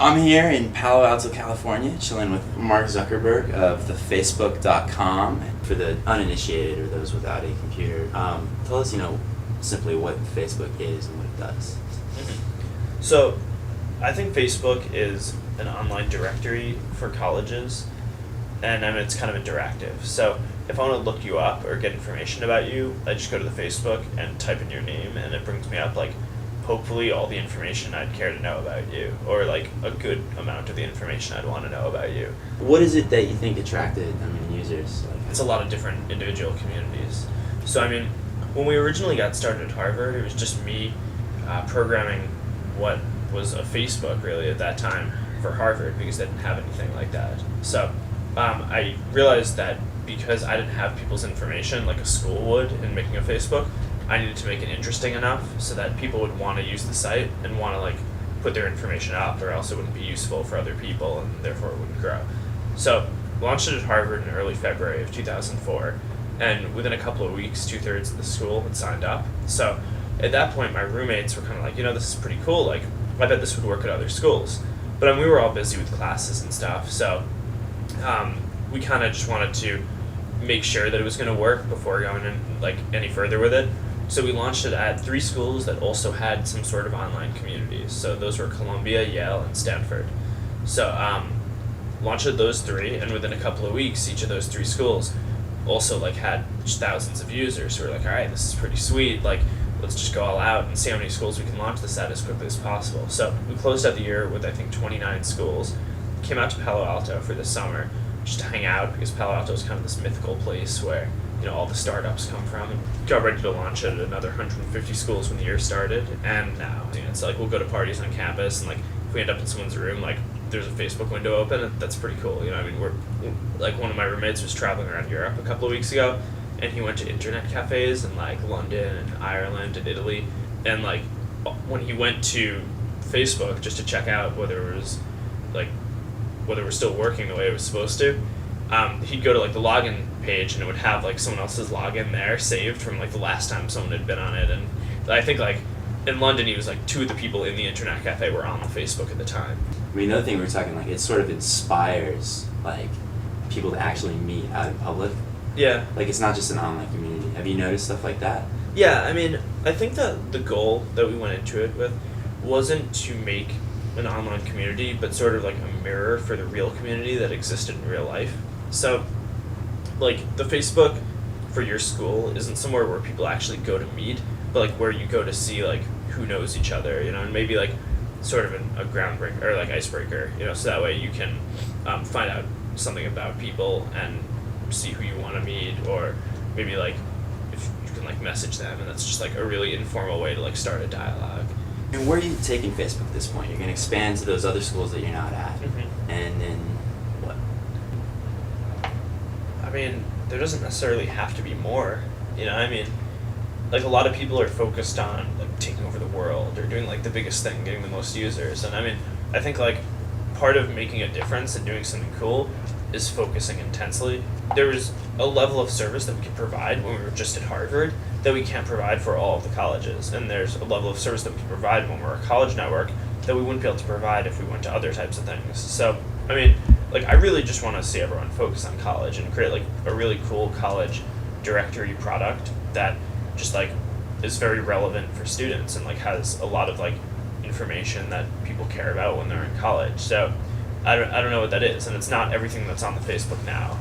I'm here in Palo Alto, California, chilling with Mark Zuckerberg of the Facebook.com. For the uninitiated or those without a computer, tell us, simply what Facebook is and what it does. Mm-hmm. So, I think Facebook is an online directory for colleges, and it's kind of interactive. So, if I want to look you up or get information about you, I just go to the Facebook and type in your name, and it brings me up hopefully all the information I'd care to know about you, or a good amount of the information I'd want to know about you. What is it that you think attracted users? It's a lot of different individual communities. So when we originally got started at Harvard, it was just me programming what was a Facebook really at that time for Harvard, because they didn't have anything like that. So I realized that because I didn't have people's information like a school would in making a Facebook, I needed to make it interesting enough so that people would want to use the site and want to put their information up, or else it wouldn't be useful for other people and therefore it wouldn't grow. So launched it at Harvard in early February of 2004, and within a couple of weeks, 2/3 of the school had signed up. So at that point, my roommates were kind of this is pretty cool. I bet this would work at other schools. But we were all busy with classes and stuff, so we kind of just wanted to make sure that it was going to work before going in any further with it. So we launched it at 3 schools that also had some sort of online communities. So those were Columbia, Yale, and Stanford. So launched at those 3, and within a couple of weeks, each of those 3 schools also had just thousands of users who were all right, this is pretty sweet. Let's just go all out and see how many schools we can launch this at as quickly as possible. So we closed out the year with, I think, 29 schools. Came out to Palo Alto for the summer just to hang out, because Palo Alto is kind of this mythical place where all the startups come from. And got ready to launch at another 150 schools when the year started, and now it's we'll go to parties on campus, and if we end up in someone's room, there's a Facebook window open, and that's pretty cool. We're one of my roommates was traveling around Europe a couple of weeks ago, and he went to internet cafes in London and Ireland and Italy, and when he went to Facebook just to check out whether it was whether we're still working the way it was supposed to, he'd go to the login page, and it would have someone else's login there saved from the last time someone had been on it. And I think in London he was 2 of the people in the internet cafe were on the Facebook at the time. Another thing we were talking it sort of inspires people to actually meet out in public. Yeah. It's not just an online community. Have you noticed stuff like that? Yeah, I think that the goal that we went into it with wasn't to make an online community, but sort of a mirror for the real community that existed in real life. So the Facebook for your school isn't somewhere where people actually go to meet, but where you go to see who knows each other, and maybe sort of a groundbreaker or icebreaker, so that way you can find out something about people and see who you want to meet, or maybe if you can message them, and that's just a really informal way to start a dialogue. And where are you taking Facebook at this point? You're going to expand to those other schools that you're not at. Mm-hmm. And then what? There doesn't necessarily have to be more. A lot of people are focused on taking over the world or doing the biggest thing, getting the most users. And I think part of making a difference and doing something cool is focusing intensely. There was a level of service that we could provide when we were just at Harvard that we can't provide for all of the colleges. And there's a level of service that we can provide when we're a college network that we wouldn't be able to provide if we went to other types of things. So, I really just want to see everyone focus on college and create a really cool college directory product that just is very relevant for students and has a lot of information that people care about when they're in college. So I don't know what that is, and it's not everything that's on the Facebook now.